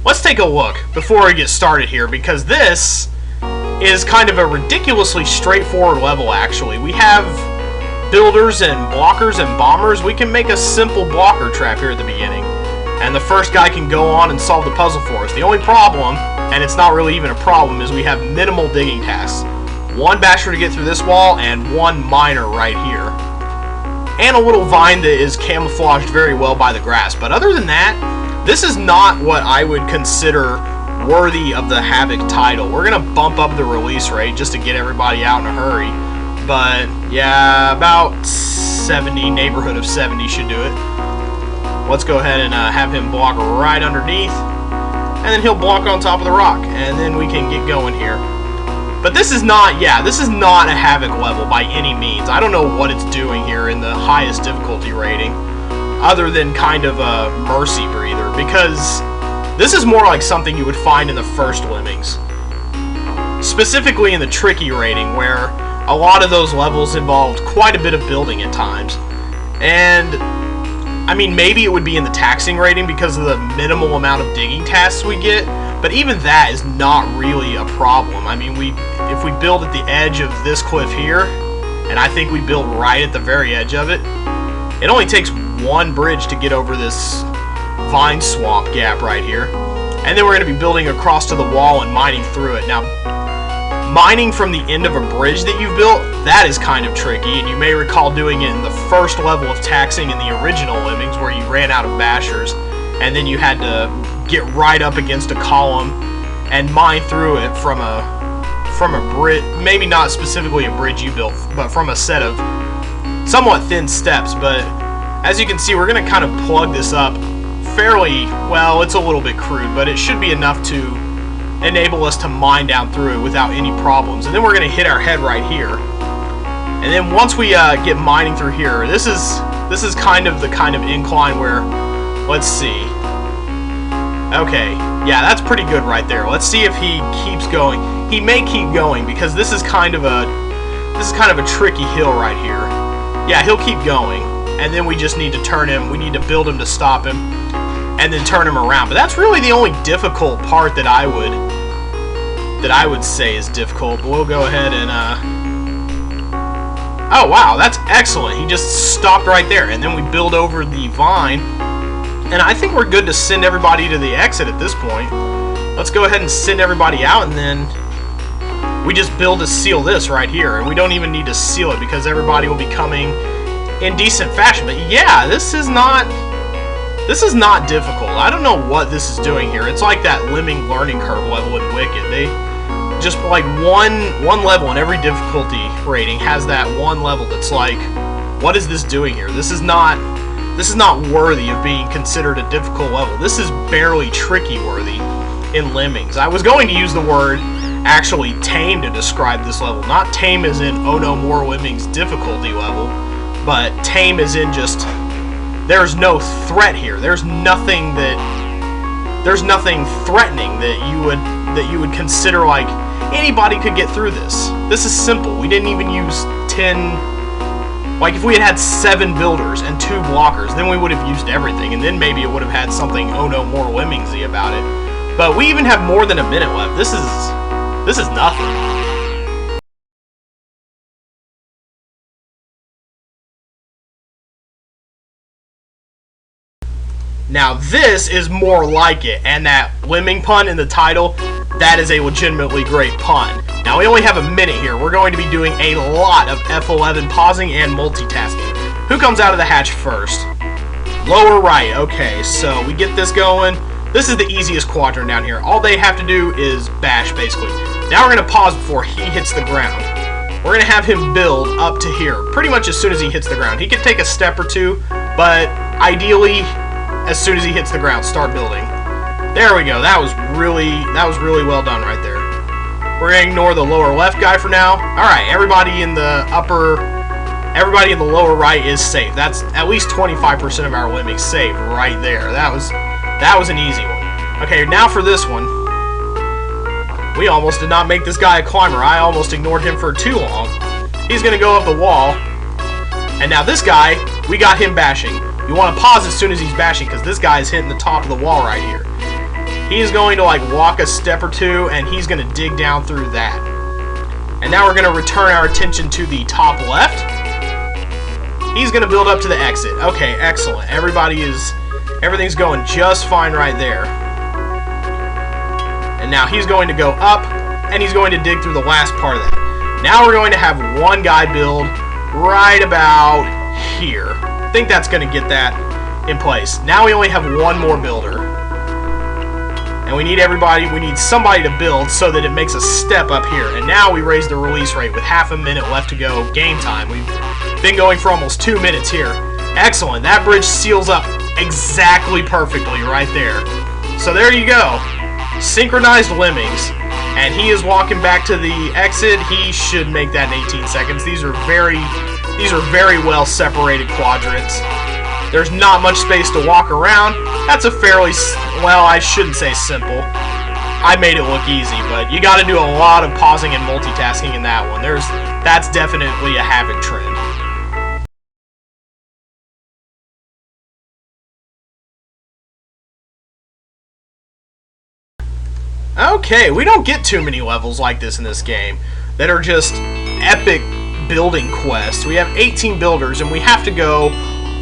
let's take a look before we get started here, because this is kind of a ridiculously straightforward level, actually. We have builders and blockers and bombers. We can make a simple blocker trap here at the beginning, and the first guy can go on and solve the puzzle for us. The only problem, and it's not really even a problem, is we have minimal digging tasks. One basher to get through this wall, and one miner right here. And a little vine that is camouflaged very well by the grass. But other than that, this is not what I would consider worthy of the Havoc title. We're going to bump up the release rate just to get everybody out in a hurry. But, yeah, about 70, neighborhood of 70 should do it. Let's go ahead and have him block right underneath. And then he'll block on top of the rock. And then we can get going here. But this is not, this is not a Havoc level by any means. I don't know what it's doing here in the highest difficulty rating, other than kind of a mercy breather, because this is more like something you would find in the first Lemmings. Specifically in the tricky rating, where a lot of those levels involved quite a bit of building at times. And, I mean, maybe it would be in the taxing rating because of the minimal amount of digging tasks we get, but even that is not really a problem. I mean, if we build at the edge of this cliff here, and I think we build right at the very edge of it, it only takes one bridge to get over this vine swamp gap right here. And then we're going to be building across to the wall and mining through it. Now, mining from the end of a bridge that you've built, that is kind of tricky, and you may recall doing it in the first level of taxing in the original Lemmings, where you ran out of bashers, and then you had to get right up against a column and mine through it from a bridge, maybe not specifically a bridge you built, but from a set of somewhat thin steps. But as you can see, we're going to kind of plug this up fairly well. It's a little bit crude, but it should be enough to enable us to mine down through it without any problems. And then we're going to hit our head right here. And then once we get mining through here, this is kind of the kind of incline where, let's see. Okay, yeah, that's pretty good right there. Let's see if he keeps going. He may keep going because this is kind of a tricky hill right here. Yeah, he'll keep going, and then we just need to turn him. We need to build him to stop him, and then turn him around. But that's really the only difficult part that I would say is difficult. But we'll go ahead and oh wow, that's excellent. He just stopped right there, and then we build over the vine. And I think we're good to send everybody to the exit at this point. Let's go ahead and send everybody out, and then we just build to seal this right here. And we don't even need to seal it because everybody will be coming in decent fashion. But yeah, this is not difficult. I don't know what this is doing here. It's like that Lemming learning curve level in Wicked. They just like one level in every difficulty rating has that one level that's like, what is this doing here? This is not worthy of being considered a difficult level. This is barely tricky worthy in Lemmings. I was going to use the word actually tame to describe this level. Not tame as in, oh no more Lemmings difficulty level, but tame as in just, there's no threat here. There's nothing threatening that you would consider like anybody could get through this. This is simple. We didn't even use 10. Like, if we had 7 builders and 2 blockers, then we would have used everything, and then maybe it would have had something oh no more Lemmingsy about it. But we even have more than a minute left. This is nothing. Now this is more like it, and that Lemming pun in the title, that is a legitimately great pun. Now we only have a minute here. We're going to be doing a lot of F11 pausing and multitasking. Who comes out of the hatch first? Lower right. Okay, so we get this going. This is the easiest quadrant down here. All they have to do is bash, basically. Now we're going to pause before he hits the ground. We're going to have him build up to here, pretty much as soon as he hits the ground. He could take a step or two, but ideally, as soon as he hits the ground, start building. There we go. That was really well done right there. We're going to ignore the lower left guy for now. Alright, everybody in the lower right is safe. That's at least 25% of our Lemmings saved right there. That was an easy one. Okay, now for this one. We almost did not make this guy a climber. I almost ignored him for too long. He's going to go up the wall. And now this guy, we got him bashing. You want to pause as soon as he's bashing because this guy is hitting the top of the wall right here. He's going to like walk a step or two, and he's going to dig down through that. And now we're going to return our attention to the top left. He's going to build up to the exit. Okay, excellent. Everything's going just fine right there. And now he's going to go up, and he's going to dig through the last part of that. Now we're going to have one guy build right about here. I think that's going to get that in place. Now we only have one more builder. And we need somebody to build so that it makes a step up here. And now we raise the release rate with half a minute left to go game time. We've been going for almost 2 minutes here. Excellent. That bridge seals up exactly perfectly right there. So there you go. Synchronized Lemmings. And he is walking back to the exit. He should make that in 18 seconds. These are very well separated quadrants. There's not much space to walk around. That's a fairly, well, I shouldn't say simple. I made it look easy, but you got to do a lot of pausing and multitasking in that one. That's definitely a Havoc trend. Okay, we don't get too many levels like this in this game that are just epic building quests. We have 18 builders, and we have to go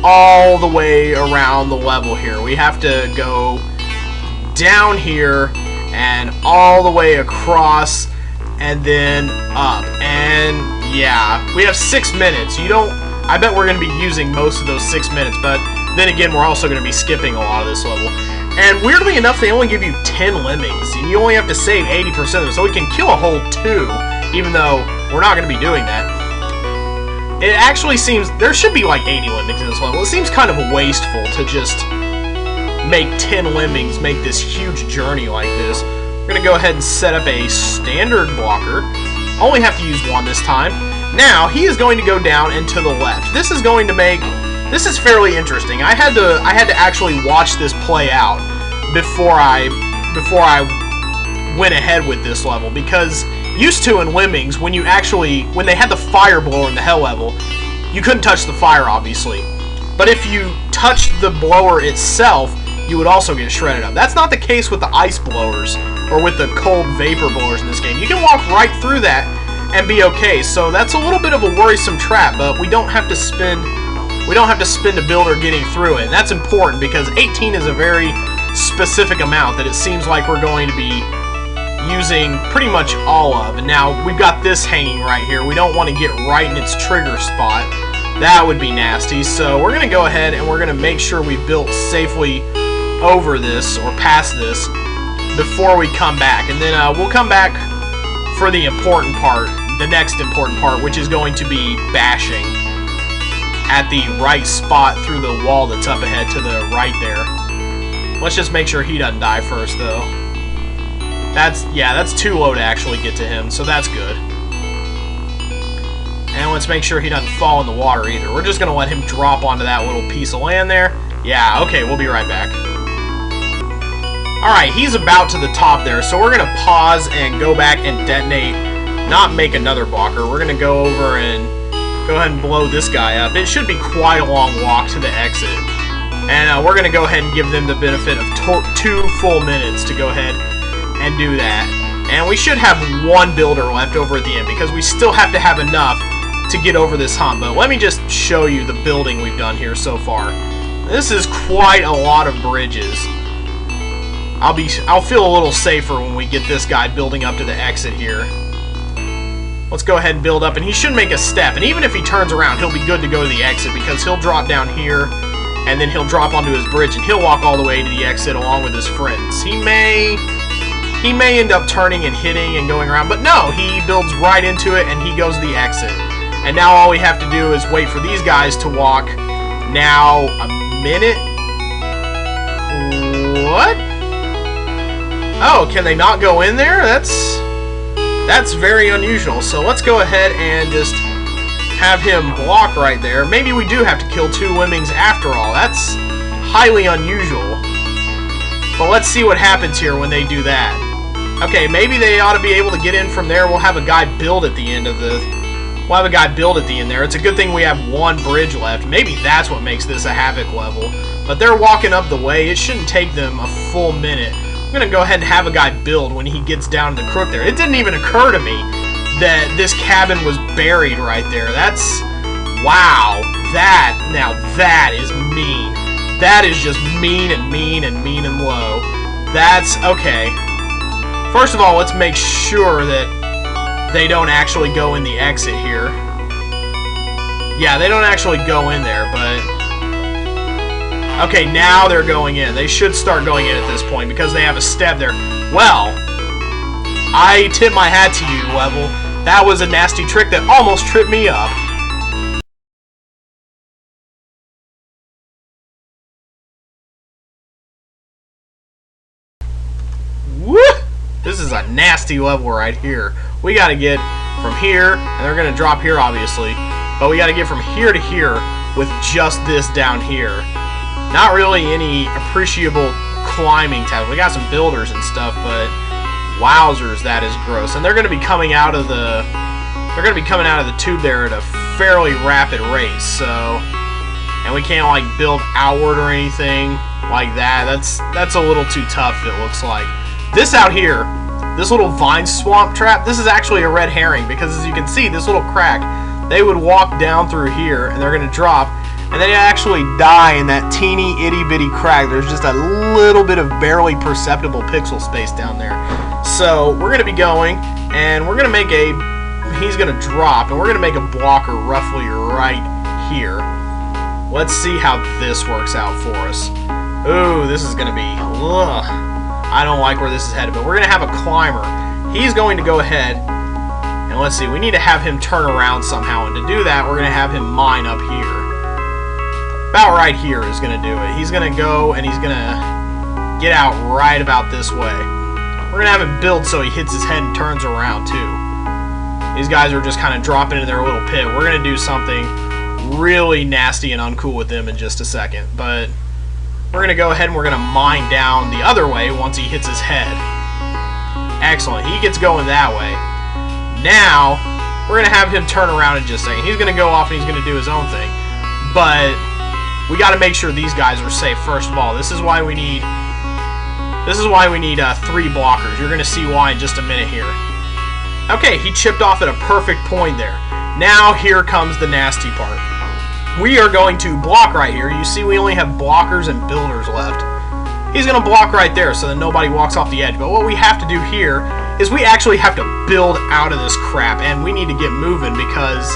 all the way around the level here. We have to go down here and all the way across and then up. And yeah, we have 6 minutes. I bet we're going to be using most of those 6 minutes, but then again, we're also going to be skipping a lot of this level. And weirdly enough, they only give you 10 lemmings, and you only have to save 80% of them, so we can kill a whole 2, even though we're not going to be doing that. It actually seems, there should be like 80 lemmings in this level. It seems kind of wasteful to just make 10 lemmings make this huge journey like this. We're going to go ahead and set up a standard blocker. Only have to use one this time. Now, he is going to go down and to the left. This is fairly interesting. I had to actually watch this play out before I went ahead with this level, because used to in Lemmings, when they had the fire blower in the hell level, you couldn't touch the fire, obviously. But if you touched the blower itself, you would also get shredded up. That's not the case with the ice blowers or with the cold vapor blowers in this game. You can walk right through that and be okay. So that's a little bit of a worrisome trap, but we don't have to spend a builder getting through it. And that's important because 18 is a very specific amount that it seems like we're going to be using pretty much all of. And now we've got this hanging right here. We don't want to get right in its trigger spot. That would be nasty. So we're going to go ahead and we're going to make sure we built safely over this or past this before we come back. And then we'll come back for the important part, the next important part, which is going to be bashing at the right spot through the wall that's up ahead to the right there. Let's just make sure he doesn't die first, though. That's too low to actually get to him, so that's good. And let's make sure he doesn't fall in the water either. We're just going to let him drop onto that little piece of land there. Yeah, okay, we'll be right back. Alright, he's about to the top there, so we're going to pause and go back and detonate, not make another blocker. We're going to go over and go ahead and blow this guy up. It should be quite a long walk to the exit. And we're going to go ahead and give them the benefit of 2 full minutes to go ahead and do that. And we should have one builder left over at the end because we still have to have enough to get over this hump. But let me just show you the building we've done here so far. This is quite a lot of bridges. I'll feel a little safer when we get this guy building up to the exit here. Let's go ahead and build up, and he should make a step. And even if he turns around, he'll be good to go to the exit because he'll drop down here, and then he'll drop onto his bridge, and he'll walk all the way to the exit along with his friends. He may end up turning and hitting and going around, but no, he builds right into it, and he goes to the exit. And now all we have to do is wait for these guys to walk. Now, a minute? What? Oh, can they not go in there? That's very unusual. So let's go ahead and just have him block right there. Maybe we do have to kill 2 lemmings after all. That's highly unusual. But let's see what happens here when they do that. Okay, maybe they ought to be able to get in from there. We'll have a guy build at the end of the... We'll have a guy build at the end there. It's a good thing we have one bridge left. Maybe that's what makes this a Havoc level. But they're walking up the way. It shouldn't take them a full minute. I'm gonna go ahead and have a guy build when he gets down to the crook there. It didn't even occur to me that this cabin was buried right there. That's... wow. Now that is mean. That is just mean and mean and mean and low. That's... okay. First of all, let's make sure that they don't actually go in the exit here. Yeah, they don't actually go in there, but... okay, now they're going in. They should start going in at this point because they have a step there. Well, I tip my hat to you, Level. That was a nasty trick that almost tripped me up. Woo! This is a nasty level right here. We gotta get from here, and they're gonna drop here, obviously. But we gotta get from here to here with just this down here. Not really any appreciable climbing tabs. We got some builders and stuff, but wowzers, that is gross. And they're going to be coming out of the tube there at a fairly rapid rate. So, and we can't like build outward or anything like that. That's a little too tough. It looks like this out here, this little vine swamp trap. This is actually a red herring because as you can see, this little crack, they would walk down through here and they're going to drop. And they actually die in that teeny itty bitty crack. There's just a little bit of barely perceptible pixel space down there. So we're going to be going, and we're going to make a... he's going to drop, and we're going to make a blocker roughly right here. Let's see how this works out for us. Ooh, this is going to be... ugh. I don't like where this is headed, but we're going to have a climber. He's going to go ahead, and let's see, we need to have him turn around somehow, and to do that, we're going to have him mine up here. About right here is going to do it. He's going to go and he's going to get out right about this way. We're going to have him build so he hits his head and turns around too. These guys are just kind of dropping in their little pit. We're going to do something really nasty and uncool with them in just a second. But we're going to go ahead and we're going to mine down the other way once he hits his head. Excellent. He gets going that way. Now, we're going to have him turn around in just a second. He's going to go off and he's going to do his own thing. But... we got to make sure these guys are safe first of all. This is why we need 3 blockers. You're going to see why in just a minute here. Okay, he chipped off at a perfect point there. Now here comes the nasty part. We are going to block right here. You see we only have blockers and builders left. He's going to block right there so that nobody walks off the edge. But what we have to do here is we actually have to build out of this crap, and we need to get moving because...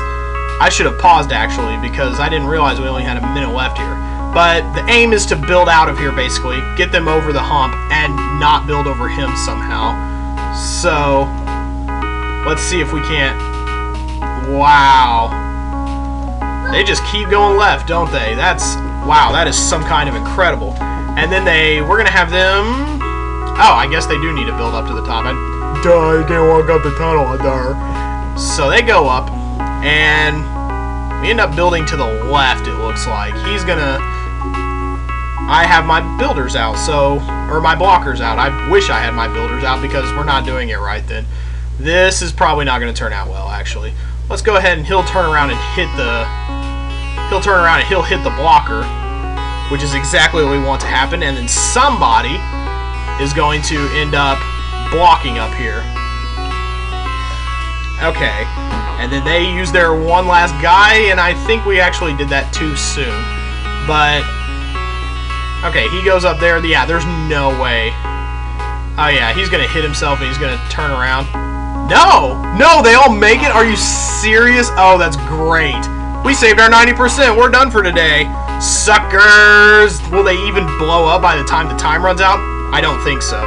I should have paused actually because I didn't realize we only had a minute left here. But the aim is to build out of here basically, get them over the hump and not build over him somehow. So let's see if we can't. Wow. They just keep going left, don't they? That's wow, that is some kind of incredible. And then we're gonna have them. Oh, I guess they do need to build up to the top. Duh, you can't walk up the tunnel there. So they go up. And we end up building to the left, it looks like. He's gonna... I have my builders out, so... or my blockers out. I wish I had my builders out because we're not doing it right then. This is probably not going to turn out well, actually. Let's go ahead and he'll turn around and hit the... he'll hit the blocker, which is exactly what we want to happen. And then somebody is going to end up blocking up here. Okay. And then they use their one last guy, and I think we actually did that too soon. But, okay, he goes up there. Yeah, there's no way. Oh, yeah, he's going to hit himself, and he's going to turn around. No! No, they all make it? Are you serious? Oh, that's great. We saved our 90%. We're done for today. Suckers! Will they even blow up by the time the time runs out? I don't think so.